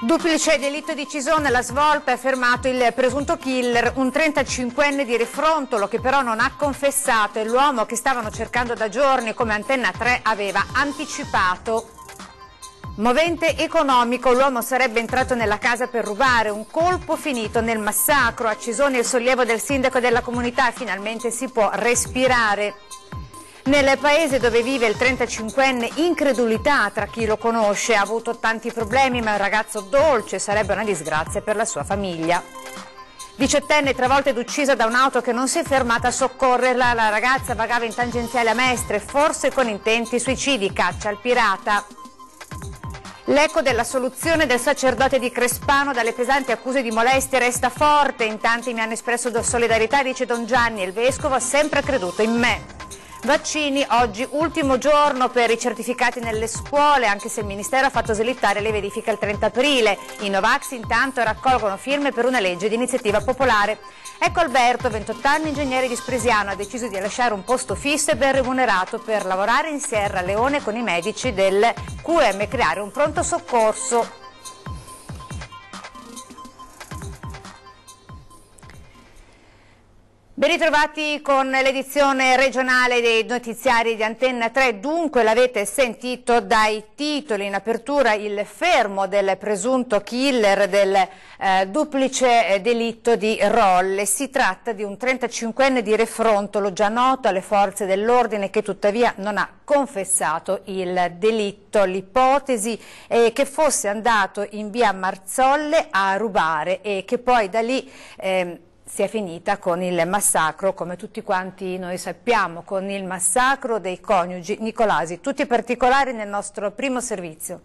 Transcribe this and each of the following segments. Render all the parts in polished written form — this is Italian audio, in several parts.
Duplice delitto di Cisone, la svolta, è fermato il presunto killer, un 35enne di Refrontolo che però non ha confessato e l'uomo che stavano cercando da giorni come Antenna 3 aveva anticipato. Movente economico, l'uomo sarebbe entrato nella casa per rubare, un colpo finito nel massacro. A Cisone il sollievo del sindaco della comunità, finalmente si può respirare. Nel paese dove vive il 35enne, incredulità tra chi lo conosce, ha avuto tanti problemi ma è un ragazzo dolce, sarebbe una disgrazia per la sua famiglia. 18enne travolta ed uccisa da un'auto che non si è fermata a soccorrerla, la ragazza vagava in tangenziale a Mestre, forse con intenti suicidi, caccia al pirata. L'eco della soluzione del sacerdote di Crespano dalle pesanti accuse di molestie resta forte, in tanti mi hanno espresso solidarietà, dice Don Gianni, il vescovo ha sempre creduto in me. Vaccini, oggi ultimo giorno per i certificati nelle scuole, anche se il Ministero ha fatto slittare le verifiche il 30 aprile. I Novax intanto raccolgono firme per una legge di iniziativa popolare. Ecco Alberto, 28 anni, ingegnere di Spresiano, ha deciso di lasciare un posto fisso e ben remunerato per lavorare in Sierra Leone con i medici del QM, creare un pronto soccorso. Ben ritrovati con l'edizione regionale dei notiziari di Antenna 3, dunque l'avete sentito dai titoli in apertura, il fermo del presunto killer del duplice delitto di Rolle. Si tratta di un 35enne di Refrontolo, già noto alle forze dell'ordine, che tuttavia non ha confessato il delitto. L'ipotesi è che fosse andato in via Marzolle a rubare e che poi da lì si è finita con il massacro, come tutti quanti noi sappiamo, con il massacro dei coniugi Nicolasi. Tutti i particolari nel nostro primo servizio.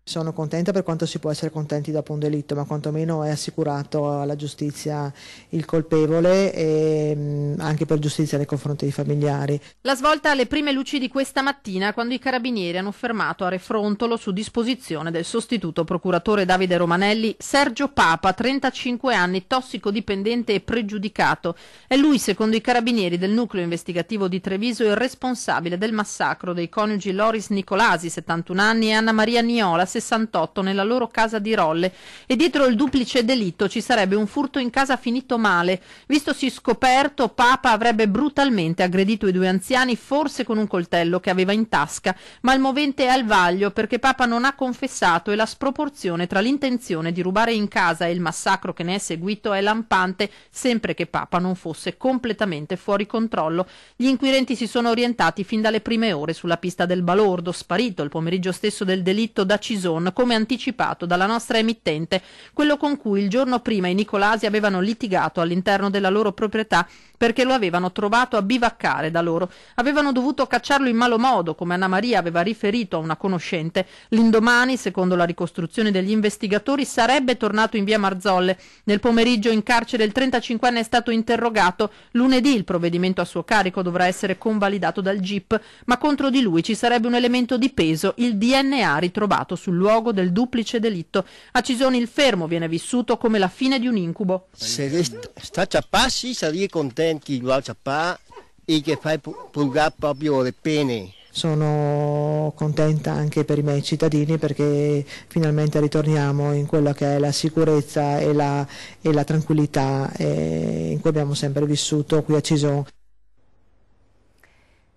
Sono contenta per quanto si può essere contenti dopo un delitto, ma quantomeno è assicurato alla giustizia il colpevole e anche per giustizia nei confronti dei familiari. La svolta alle prime luci di questa mattina, quando i carabinieri hanno fermato a Refrontolo, su disposizione del sostituto procuratore Davide Romanelli, Sergio Papa, 35 anni, tossicodipendente e pregiudicato. È lui, secondo i carabinieri del nucleo investigativo di Treviso, il responsabile del massacro dei coniugi Loris Nicolasi, 71 anni, e Anna Maria Niola, 68, nella loro casa di Rolle, e dietro il duplice delitto ci sarebbe un furto in casa finito male. Vistosi scoperto, Papa avrebbe brutalmente aggredito i due anziani, forse con un coltello che aveva in tasca, ma il movente è al vaglio perché Papa non ha confessato e la sproporzione tra l'intenzione di rubare in casa e il massacro che ne è seguito è lampante, sempre che Papa non fosse completamente fuori controllo. Gli inquirenti si sono orientati fin dalle prime ore sulla pista del balordo, sparito il pomeriggio stesso del delitto da Cisone, come anticipato dalla nostra emittente, quello con cui il giorno prima i Nicolasi avevano litigato all'interno della loro proprietà perché lo avevano trovato a bivaccare da loro. Avevano dovuto cacciarlo in malo modo, come Anna Maria aveva riferito a una conoscente. L'indomani, secondo la ricostruzione degli investigatori, sarebbe tornato in via Marzolle. Nel pomeriggio in carcere il 35enne è stato interrogato. Lunedì il provvedimento a suo carico dovrà essere convalidato dal GIP, ma contro di lui ci sarebbe un elemento di peso, il DNA ritrovato sul luogo del duplice delitto. A Cisoni il fermo viene vissuto come la fine di un incubo. Se sta ciappassi sarebbe contenti di ciappà e che fai purgare proprio le pene. Sono contenta anche per i miei cittadini perché finalmente ritorniamo in quella che è la sicurezza e la tranquillità in cui abbiamo sempre vissuto qui a Cisone.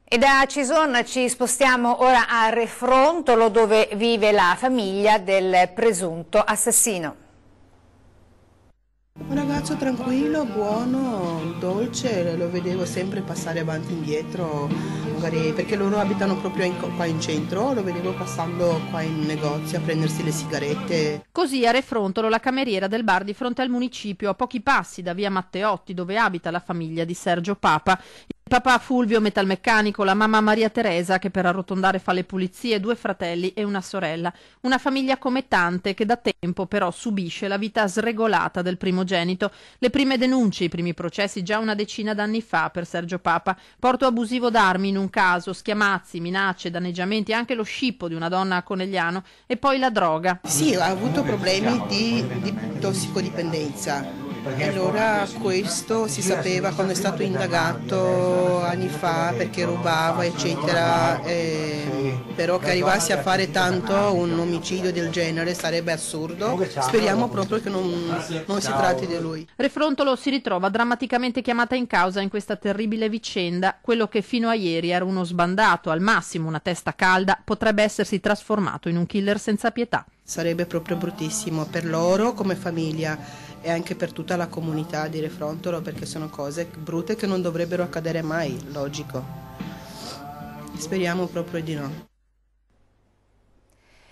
E da Cisone ci spostiamo ora a Refrontolo, dove vive la famiglia del presunto assassino. Un ragazzo tranquillo, buono, dolce, lo vedevo sempre passare avanti e indietro, magari perché loro abitano proprio qua in centro, lo vedevo passando qua in negozio a prendersi le sigarette. Così a Refrontolo la cameriera del bar di fronte al municipio, a pochi passi da via Matteotti, dove abita la famiglia di Sergio Papa. Il papà Fulvio, metalmeccanico, la mamma Maria Teresa, che per arrotondare fa le pulizie, 2 fratelli e una sorella. Una famiglia come tante che da tempo però subisce la vita sregolata del primogenito. Le prime denunce, i primi processi già una decina d'anni fa per Sergio Papa. Porto abusivo d'armi in un caso, schiamazzi, minacce, danneggiamenti, anche lo scippo di una donna a Conegliano e poi la droga. Sì, ha avuto problemi di tossicodipendenza. E allora questo si sapeva quando è stato indagato anni fa perché rubava eccetera, però che arrivasse a fare tanto un omicidio del genere sarebbe assurdo. Speriamo proprio che non si tratti di lui. Refrontolo si ritrova drammaticamente chiamata in causa in questa terribile vicenda. Quello che fino a ieri era uno sbandato, al massimo una testa calda, potrebbe essersi trasformato in un killer senza pietà. Sarebbe proprio bruttissimo per loro come famiglia e anche per tutta la comunità di Refrontolo, perché sono cose brutte che non dovrebbero accadere mai, logico. Speriamo proprio di no.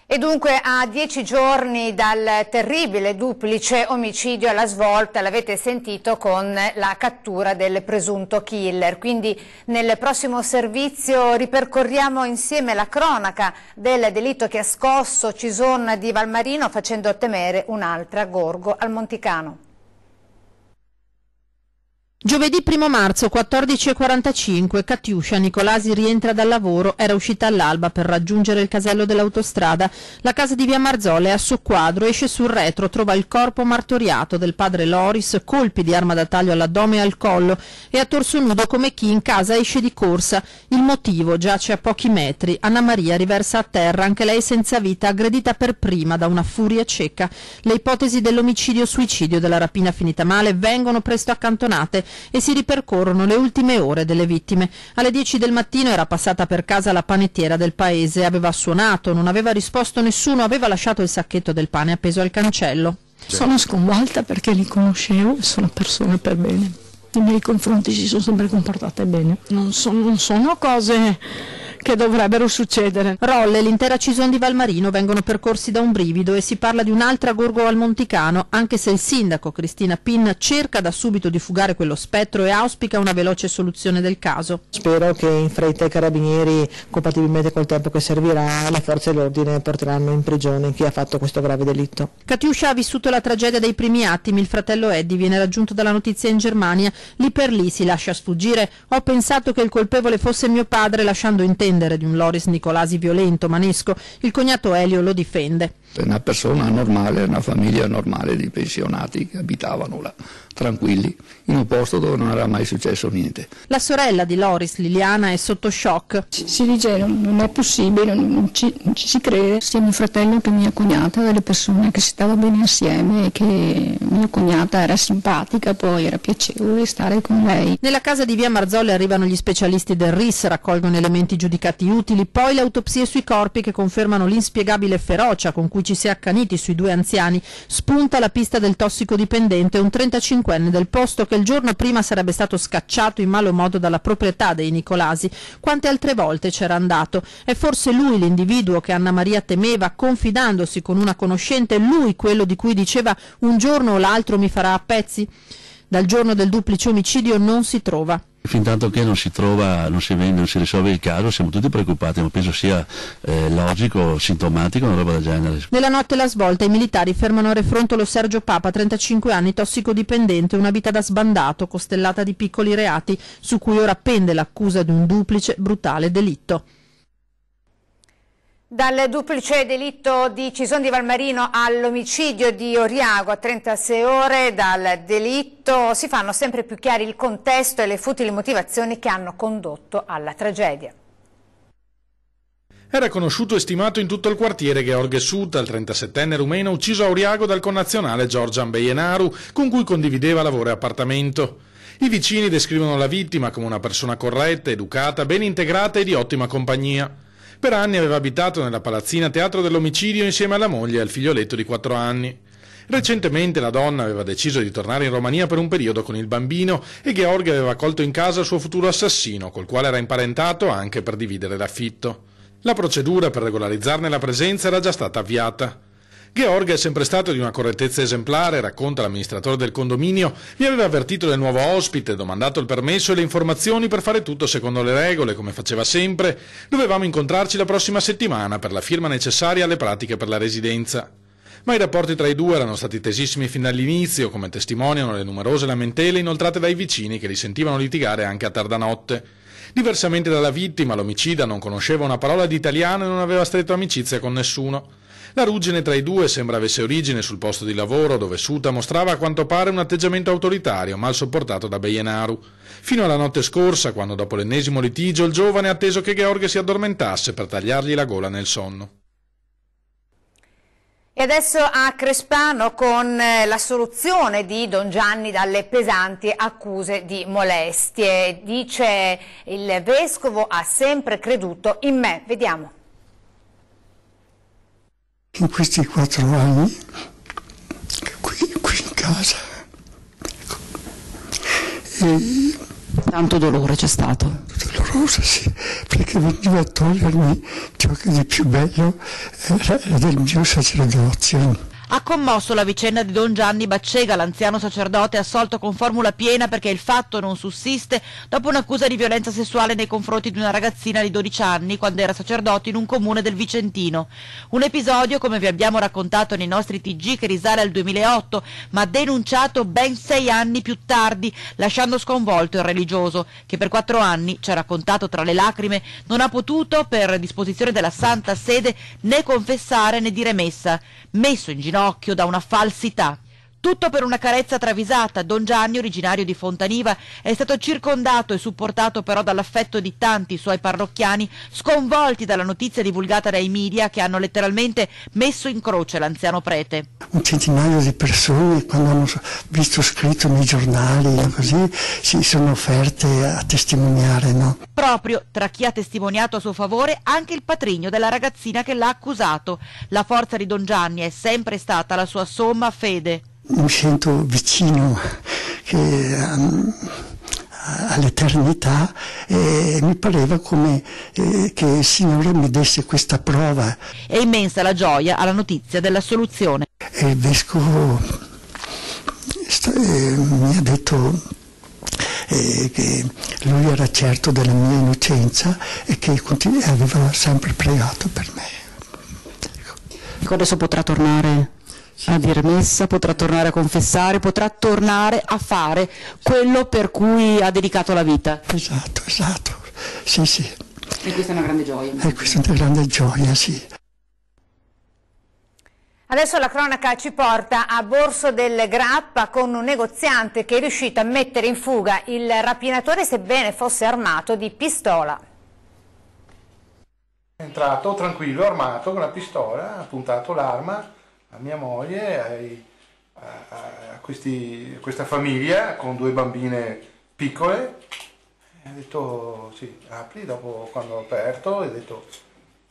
E dunque a 10 giorni dal terribile duplice omicidio alla Svolta, l'avete sentito, con la cattura del presunto killer. Quindi nel prossimo servizio ripercorriamo insieme la cronaca del delitto che ha scosso Cison di Valmarino, facendo temere un'altra Gorgo al Monticano. Giovedì 1 marzo, 14:45, Katiuscia Nicolasi rientra dal lavoro, era uscita all'alba per raggiungere il casello dell'autostrada. La casa di via Marzoli è a soqquadro, esce sul retro, trova il corpo martoriato del padre Loris, colpi di arma da taglio all'addome e al collo, e a torso nudo come chi in casa esce di corsa. Il motivo giace a pochi metri. Anna Maria riversa a terra, anche lei senza vita, aggredita per prima da una furia cieca. Le ipotesi dell'omicidio-suicidio, della rapina finita male, vengono presto accantonate e si ripercorrono le ultime ore delle vittime. Alle 10 del mattino era passata per casa la panettiera del paese, aveva suonato, non aveva risposto nessuno, aveva lasciato il sacchetto del pane appeso al cancello. Sono sconvolta perché li conoscevo e sono persone per bene. Nei miei confronti si sono sempre comportate bene. Non sono cose che dovrebbero succedere. Rolle e l'intera Cison di Valmarino vengono percorsi da un brivido e si parla di un'altra Gorgo al Monticano, anche se il sindaco Cristina Pin cerca da subito di fugare quello spettro e auspica una veloce soluzione del caso. Spero che in fretta i carabinieri, compatibilmente col tempo che servirà, le forze dell'ordine porteranno in prigione chi ha fatto questo grave delitto. Katiuscia ha vissuto la tragedia dei primi attimi, il fratello Eddie viene raggiunto dalla notizia in Germania, lì per lì si lascia sfuggire: ho pensato che il colpevole fosse mio padre, lasciando intendere di un Loris Nicolasi violento, manesco. Il cognato Elio lo difende. È una persona normale, una famiglia normale di pensionati che abitavano là, tranquilli, in un posto dove non era mai successo niente. La sorella di Loris, Liliana, è sotto shock. Si dice non è possibile, non ci si crede. Sia mio fratello che mia cognata, delle persone che si stava bene assieme e che mia cognata era simpatica, poi era piacevole stare con lei. Nella casa di via Marzoli arrivano gli specialisti del RIS, raccolgono elementi giudicati utili, poi le autopsie sui corpi che confermano l'inspiegabile ferocia con cui ci si è accaniti sui due anziani. Spunta la pista del tossicodipendente, un 35enne del posto che il giorno prima sarebbe stato scacciato in malo modo dalla proprietà dei Nicolasi. Quante altre volte c'era andato? È forse lui l'individuo che Anna Maria temeva, confidandosi con una conoscente, lui quello di cui diceva un giorno o l'altro mi farà a pezzi? Dal giorno del duplice omicidio non si trova. Fintanto che non si trova, non si risolve il caso, siamo tutti preoccupati, ma penso sia logico, sintomatico una roba del genere. Nella notte la svolta, i militari fermano a Refrontolo Sergio Papa, 35 anni, tossicodipendente, una vita da sbandato, costellata di piccoli reati, su cui ora pende l'accusa di un duplice brutale delitto. Dal duplice delitto di Cison di Valmarino all'omicidio di Oriago a 36 ore dal delitto si fanno sempre più chiari il contesto e le futili motivazioni che hanno condotto alla tragedia. Era conosciuto e stimato in tutto il quartiere Gheorghe Suta, il 37enne rumeno ucciso a Oriago dal connazionale Georgian Beyenaru, con cui condivideva lavoro e appartamento. I vicini descrivono la vittima come una persona corretta, educata, ben integrata e di ottima compagnia. Per anni aveva abitato nella palazzina teatro dell'omicidio insieme alla moglie e al figlioletto di 4 anni. Recentemente la donna aveva deciso di tornare in Romania per un periodo con il bambino e Gheorghe aveva accolto in casa il suo futuro assassino, col quale era imparentato anche per dividere l'affitto. La procedura per regolarizzarne la presenza era già stata avviata. Gheorghe è sempre stato di una correttezza esemplare, racconta l'amministratore del condominio. Mi aveva avvertito del nuovo ospite, domandato il permesso e le informazioni per fare tutto secondo le regole, come faceva sempre. Dovevamo incontrarci la prossima settimana per la firma necessaria alle pratiche per la residenza. Ma i rapporti tra i due erano stati tesissimi fin dall'inizio, come testimoniano le numerose lamentele inoltrate dai vicini che li sentivano litigare anche a tarda notte. Diversamente dalla vittima, l'omicida non conosceva una parola di italiano e non aveva stretto amicizia con nessuno. La ruggine tra i due sembra avesse origine sul posto di lavoro, dove Suta mostrava a quanto pare un atteggiamento autoritario, mal sopportato da Beyenaru. Fino alla notte scorsa, quando dopo l'ennesimo litigio il giovane ha atteso che Gheorghe si addormentasse per tagliargli la gola nel sonno. E adesso a Crespano con l'assoluzione di Don Gianni dalle pesanti accuse di molestie. Dice il vescovo: ha sempre creduto in me. Vediamo. In questi 4 anni, qui in casa, e tanto dolore c'è stato. Doloroso, sì, perché veniva a togliermi ciò che di più bello era del mio sacerdozio. Ha commosso la vicenda di Don Gianni Baccega, l'anziano sacerdote assolto con formula piena perché il fatto non sussiste dopo un'accusa di violenza sessuale nei confronti di una ragazzina di 12 anni quando era sacerdote in un comune del Vicentino. Un episodio, come vi abbiamo raccontato nei nostri TG, che risale al 2008, ma denunciato ben 6 anni più tardi, lasciando sconvolto il religioso, che per 4 anni, ci ha raccontato tra le lacrime, non ha potuto, per disposizione della Santa Sede, né confessare né dire messa, messo in ginocchio da una falsità. Tutto per una carezza travisata. Don Gianni, originario di Fontaniva, è stato circondato e supportato però dall'affetto di tanti suoi parrocchiani, sconvolti dalla notizia divulgata dai media che hanno letteralmente messo in croce l'anziano prete. Un centinaio di persone, quando hanno visto scritto nei giornali, così, si sono offerte a testimoniare, no? Proprio tra chi ha testimoniato a suo favore anche il patrigno della ragazzina che l'ha accusato. La forza di Don Gianni è sempre stata la sua somma fede. Mi sento vicino all'eternità e mi pareva come che il Signore mi desse questa prova. È immensa la gioia alla notizia dell'assoluzione. E il vescovo mi ha detto che lui era certo della mia innocenza e che aveva sempre pregato per me. Adesso potrà tornare a dire messa, potrà tornare a confessare, potrà tornare a fare quello per cui ha dedicato la vita. Esatto, sì. E questa è una grande gioia. E questa è una grande gioia, sì. Adesso la cronaca ci porta a Borso del Grappa con un negoziante che è riuscito a mettere in fuga il rapinatore, sebbene fosse armato di pistola. È entrato tranquillo, armato con la pistola, ha puntato l'arma a mia moglie, a questa famiglia con 2 bambine piccole. E ha detto sì, apri. Dopo, quando ho aperto, ha detto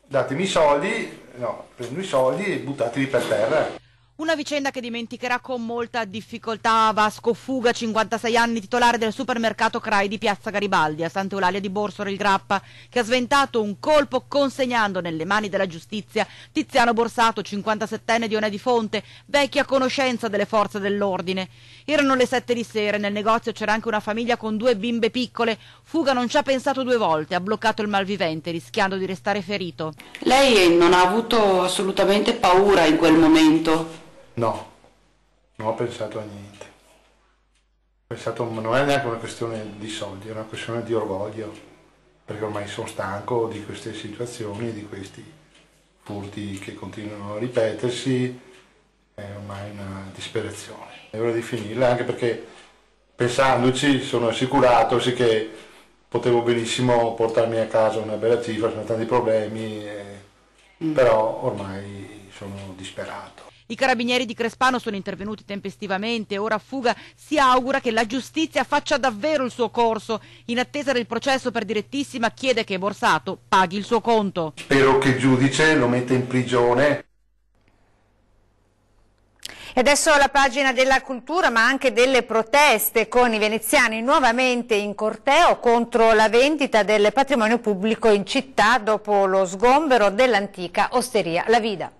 datemi i soldi, no, prendo i soldi e buttateli per terra. Una vicenda che dimenticherà con molta difficoltà Vasco Fuga, 56 anni, titolare del supermercato CRAI di Piazza Garibaldi a Sant'Eulalia di Borso del Grappa, che ha sventato un colpo consegnando nelle mani della giustizia Tiziano Borsato, 57enne di Ona di Fonte, vecchia conoscenza delle forze dell'ordine. Erano le 7 di sera, nel negozio c'era anche una famiglia con 2 bimbe piccole. Fuga non ci ha pensato 2 volte, ha bloccato il malvivente rischiando di restare ferito. Lei non ha avuto assolutamente paura in quel momento? No, non ho pensato a niente. Non è neanche una questione di soldi, è una questione di orgoglio, perché ormai sono stanco di queste situazioni, di questi furti che continuano a ripetersi, è ormai una disperazione. È ora di finirla, anche perché pensandoci sono assicurato che potevo benissimo portarmi a casa una bella cifra, sono tanti problemi, però ormai sono disperato. I carabinieri di Crespano sono intervenuti tempestivamente. Ora Fuga si augura che la giustizia faccia davvero il suo corso. In attesa del processo per direttissima chiede che Borsato paghi il suo conto. Spero che il giudice lo metta in prigione. E adesso la pagina della cultura, ma anche delle proteste, con i veneziani nuovamente in corteo contro la vendita del patrimonio pubblico in città dopo lo sgombero dell'antica osteria La Vida.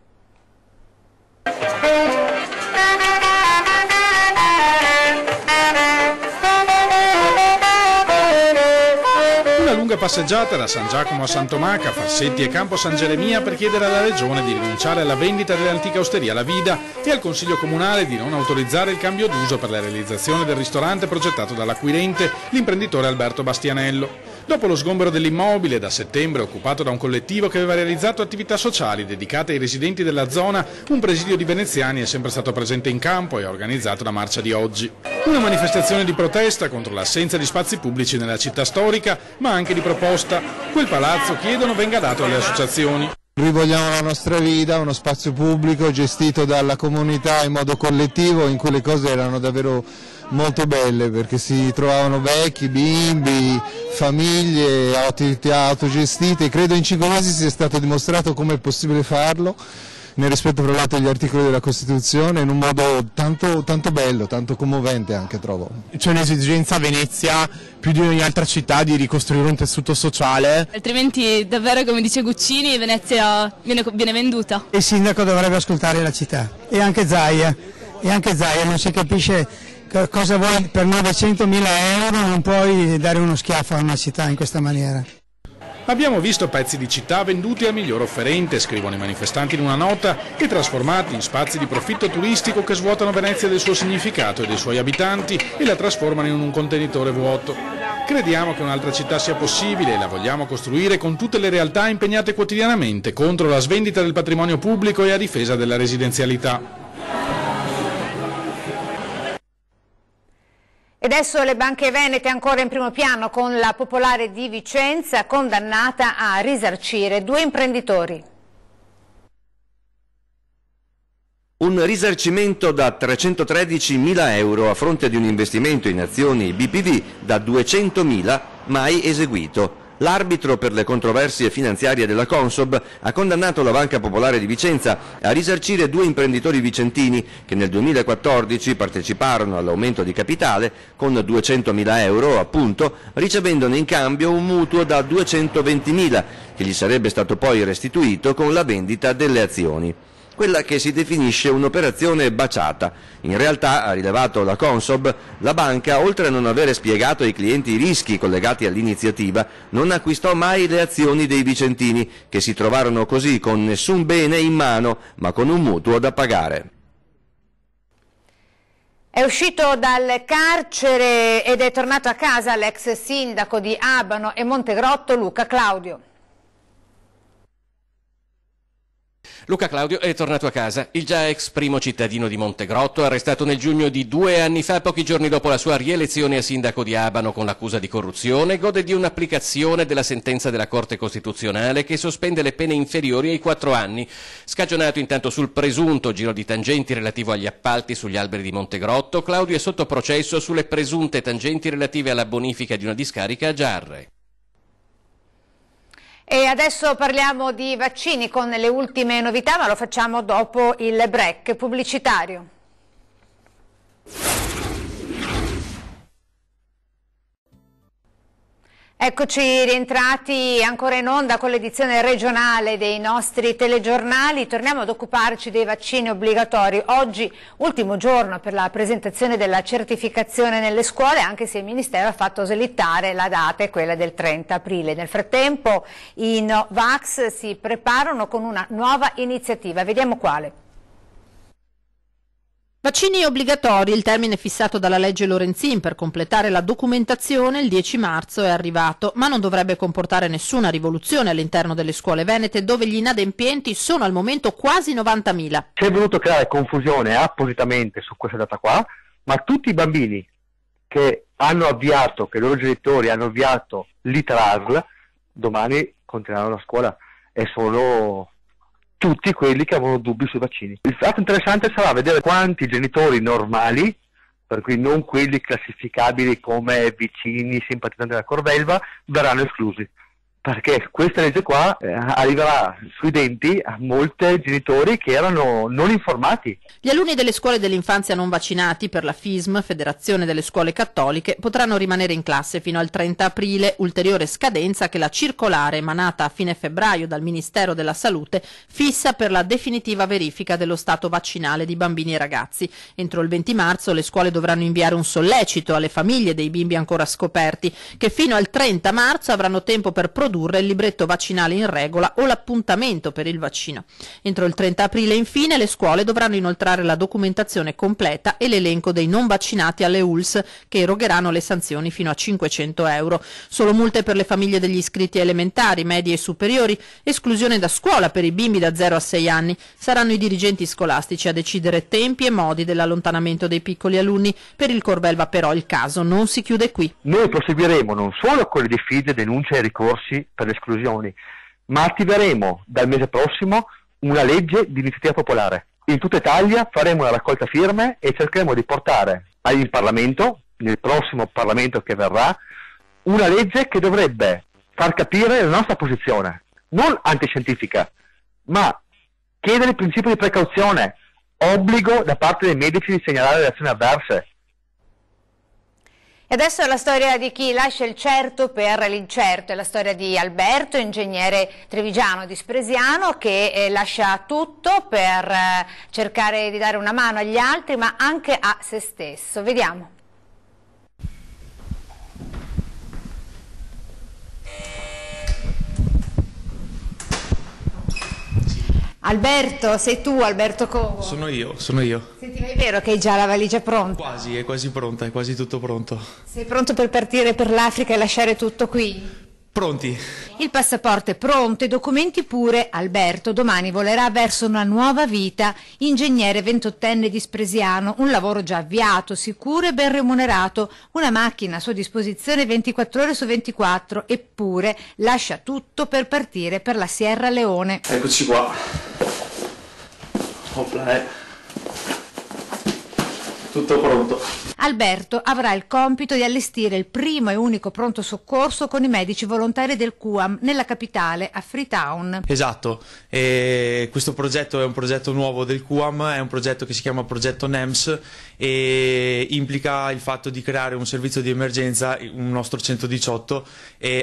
Una lunga passeggiata da San Giacomo a Santomaca, Farsetti e Campo San Geremia per chiedere alla Regione di rinunciare alla vendita dell'antica osteria La Vida e al Consiglio Comunale di non autorizzare il cambio d'uso per la realizzazione del ristorante progettato dall'acquirente, l'imprenditore Alberto Bastianello. Dopo lo sgombero dell'immobile, da settembre occupato da un collettivo che aveva realizzato attività sociali dedicate ai residenti della zona, un presidio di veneziani è sempre stato presente in campo e ha organizzato la marcia di oggi. Una manifestazione di protesta contro l'assenza di spazi pubblici nella città storica, ma anche di proposta. Quel palazzo chiedono venga dato alle associazioni. Rivogliamo la nostra vita, uno spazio pubblico gestito dalla comunità in modo collettivo, in cui le cose erano davvero molto belle, perché si trovavano vecchi, bimbi, famiglie, attività autogestite. Credo in 5 mesi sia stato dimostrato come è possibile farlo, nel rispetto tra l'altro degli articoli della Costituzione, in un modo tanto bello, tanto commovente anche, trovo. C'è un'esigenza a Venezia, più di ogni altra città, di ricostruire un tessuto sociale. Altrimenti davvero, come dice Guccini, Venezia viene venduta. Il sindaco dovrebbe ascoltare la città e anche Zaia non si capisce cosa vuoi per 900.000 euro, non puoi dare uno schiaffo a una città in questa maniera. Abbiamo visto pezzi di città venduti al miglior offerente, scrivono i manifestanti in una nota, e trasformati in spazi di profitto turistico che svuotano Venezia del suo significato e dei suoi abitanti e la trasformano in un contenitore vuoto. Crediamo che un'altra città sia possibile e la vogliamo costruire con tutte le realtà impegnate quotidianamente contro la svendita del patrimonio pubblico e a difesa della residenzialità. E adesso le banche venete ancora in primo piano, con la Popolare di Vicenza condannata a risarcire 2 imprenditori. Un risarcimento da 313.000 euro a fronte di un investimento in azioni BPV da 200.000 mai eseguito. L'arbitro per le controversie finanziarie della Consob ha condannato la Banca Popolare di Vicenza a risarcire 2 imprenditori vicentini che nel 2014 parteciparono all'aumento di capitale con 200.000 euro, appunto, ricevendone in cambio un mutuo da 220.000 che gli sarebbe stato poi restituito con la vendita delle azioni. Quella che si definisce un'operazione baciata. In realtà, ha rilevato la Consob, la banca, oltre a non avere spiegato ai clienti i rischi collegati all'iniziativa, non acquistò mai le azioni dei vicentini, che si trovarono così con nessun bene in mano, ma con un mutuo da pagare. È uscito dal carcere ed è tornato a casa l'ex sindaco di Abano e Montegrotto, Luca Claudio. Luca Claudio è tornato a casa, il già ex primo cittadino di Montegrotto, arrestato nel giugno di 2 anni fa, pochi giorni dopo la sua rielezione a sindaco di Abano con l'accusa di corruzione, gode di un'applicazione della sentenza della Corte Costituzionale che sospende le pene inferiori ai 4 anni. Scagionato intanto sul presunto giro di tangenti relativo agli appalti sugli alberi di Montegrotto, Claudio è sotto processo sulle presunte tangenti relative alla bonifica di una discarica a Giarre. E adesso parliamo di vaccini con le ultime novità, ma lo facciamo dopo il break pubblicitario. Eccoci rientrati ancora in onda con l'edizione regionale dei nostri telegiornali. Torniamo ad occuparci dei vaccini obbligatori. Oggi ultimo giorno per la presentazione della certificazione nelle scuole, anche se il Ministero ha fatto slittare la data, è quella del 30 aprile. Nel frattempo i Novax si preparano con una nuova iniziativa. Vediamo quale. Vaccini obbligatori, il termine fissato dalla legge Lorenzin per completare la documentazione il 10 marzo è arrivato, ma non dovrebbe comportare nessuna rivoluzione all'interno delle scuole venete, dove gli inadempienti sono al momento quasi 90.000. Si è voluto creare confusione appositamente su questa data qua, ma tutti i bambini che hanno avviato, che i loro genitori hanno avviato l'ITRASL, domani continueranno la scuola e sono tutti quelli che avevano dubbi sui vaccini. Il fatto interessante sarà vedere quanti genitori normali, per cui non quelli classificabili come vicini, simpatizzanti della Corvelva, verranno esclusi. Perché questa legge qua arriverà sui denti a molti genitori che erano non informati. Gli alunni delle scuole dell'infanzia non vaccinati per la FISM, Federazione delle Scuole Cattoliche, potranno rimanere in classe fino al 30 aprile, ulteriore scadenza che la circolare emanata a fine febbraio dal Ministero della Salute fissa per la definitiva verifica dello stato vaccinale di bambini e ragazzi. Entro il 20 marzo le scuole dovranno inviare un sollecito alle famiglie dei bimbi ancora scoperti, che fino al 30 marzo avranno tempo per produrre produrre il libretto vaccinale in regola o l'appuntamento per il vaccino. Entro il 30 aprile, infine, le scuole dovranno inoltrare la documentazione completa e l'elenco dei non vaccinati alle ULSS, che erogheranno le sanzioni fino a 500 euro. Solo multe per le famiglie degli iscritti elementari, medie e superiori, esclusione da scuola per i bimbi da 0 a 6 anni. Saranno i dirigenti scolastici a decidere tempi e modi dell'allontanamento dei piccoli alunni. Per il Corvelva però il caso non si chiude qui. Noi proseguiremo non solo con le diffide, denunce e ricorsi per le esclusioni, ma attiveremo dal mese prossimo una legge di iniziativa popolare. In tutta Italia faremo una raccolta firme e cercheremo di portare in Parlamento, nel prossimo Parlamento che verrà, una legge che dovrebbe far capire la nostra posizione, non antiscientifica, ma chiedere il principio di precauzione, obbligo da parte dei medici di segnalare le azioni avverse. E adesso è la storia di chi lascia il certo per l'incerto, è la storia di Alberto, ingegnere trevigiano di Spresiano, che lascia tutto per cercare di dare una mano agli altri, ma anche a se stesso. Vediamo. Alberto, sei tu, Alberto Covo? Sono io. Senti, ma è vero che hai già la valigia pronta? Quasi, è quasi pronta, è quasi tutto pronto. Sei pronto per partire per l'Africa e lasciare tutto qui? Pronti? Il passaporto è pronto, i documenti pure. Alberto domani volerà verso una nuova vita. Ingegnere 28enne di Spresiano, un lavoro già avviato, sicuro e ben remunerato, una macchina a sua disposizione 24 ore su 24, eppure lascia tutto per partire per la Sierra Leone. Eccoci qua. Opla, tutto pronto. Alberto avrà il compito di allestire il primo e unico pronto soccorso con i medici volontari del QAM nella capitale, a Freetown. Esatto, e questo progetto è un progetto nuovo del QAM, è un progetto che si chiama progetto NEMS e implica il fatto di creare un servizio di emergenza, un nostro 118,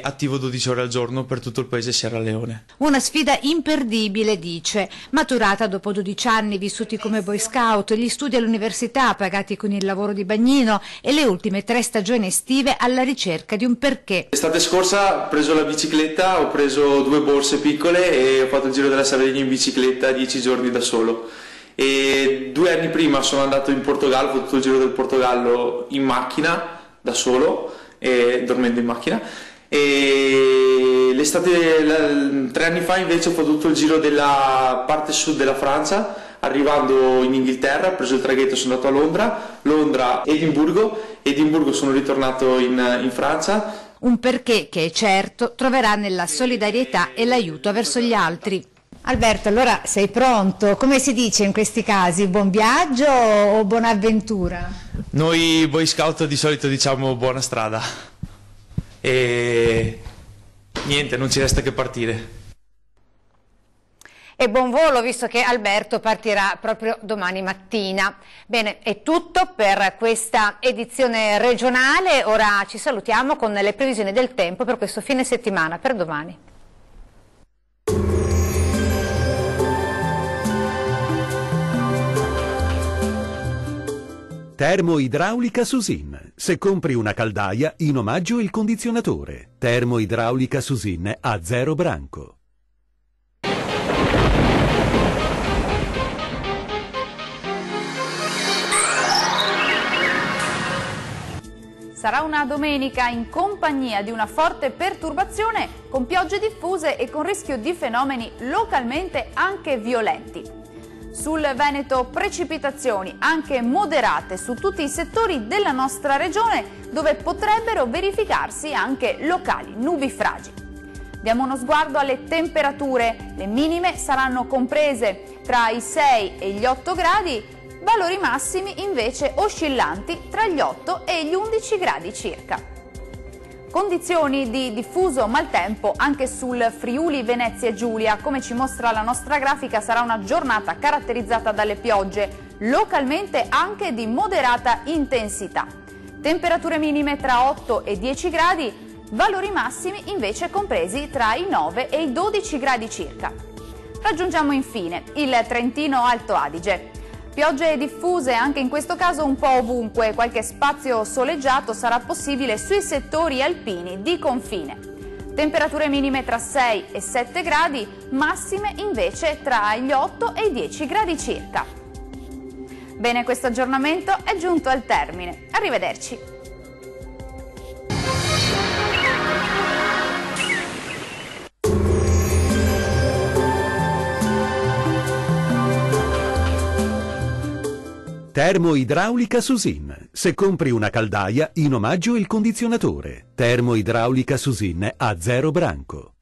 attivo 12 ore al giorno per tutto il paese Sierra Leone. Una sfida imperdibile, dice, maturata dopo 12 anni vissuti come boy scout, gli studi all'università pagati con il lavoro di bagnino e le ultime 3 stagioni estive alla ricerca di un perché. L'estate scorsa ho preso la bicicletta, ho preso 2 borse piccole e ho fatto il giro della Sardegna in bicicletta 10 giorni da solo. E 2 anni prima sono andato in Portogallo, ho fatto tutto il giro del Portogallo in macchina, da solo, dormendo in macchina. E 3 anni fa invece ho fatto tutto il giro della parte sud della Francia, arrivando in Inghilterra, ho preso il traghetto, sono andato a Londra, Edimburgo sono ritornato in Francia. Un perché che è certo troverà nella solidarietà e l'aiuto verso gli altri. Alberto, allora sei pronto? Come si dice in questi casi? Buon viaggio o buona avventura? Noi Boy Scout di solito diciamo buona strada e niente, non ci resta che partire. E buon volo, visto che Alberto partirà proprio domani mattina. Bene, è tutto per questa edizione regionale. Ora ci salutiamo con le previsioni del tempo per questo fine settimana, per domani. Termoidraulica Susin. Se compri una caldaia, in omaggio il condizionatore. Termoidraulica Susin a 0 branco. Sarà una domenica in compagnia di una forte perturbazione con piogge diffuse e con rischio di fenomeni localmente anche violenti. Sul Veneto precipitazioni anche moderate su tutti i settori della nostra regione, dove potrebbero verificarsi anche locali nubifragi. Diamo uno sguardo alle temperature. Le minime saranno comprese tra i 6 e gli 8 gradi, valori massimi invece oscillanti tra gli 8 e gli 11 gradi circa. Condizioni di diffuso maltempo anche sul Friuli Venezia Giulia. Come ci mostra la nostra grafica, sarà una giornata caratterizzata dalle piogge, localmente anche di moderata intensità. Temperature minime tra 8 e 10 gradi, valori massimi invece compresi tra i 9 e i 12 gradi circa. Raggiungiamo infine il Trentino Alto Adige. Piogge diffuse anche in questo caso un po' ovunque, qualche spazio soleggiato sarà possibile sui settori alpini di confine. Temperature minime tra 6 e 7 gradi, massime invece tra gli 8 e i 10 gradi circa. Bene, questo aggiornamento è giunto al termine. Arrivederci. Termoidraulica Susin. Se compri una caldaia, in omaggio il condizionatore. Termoidraulica Susin a 0 branco.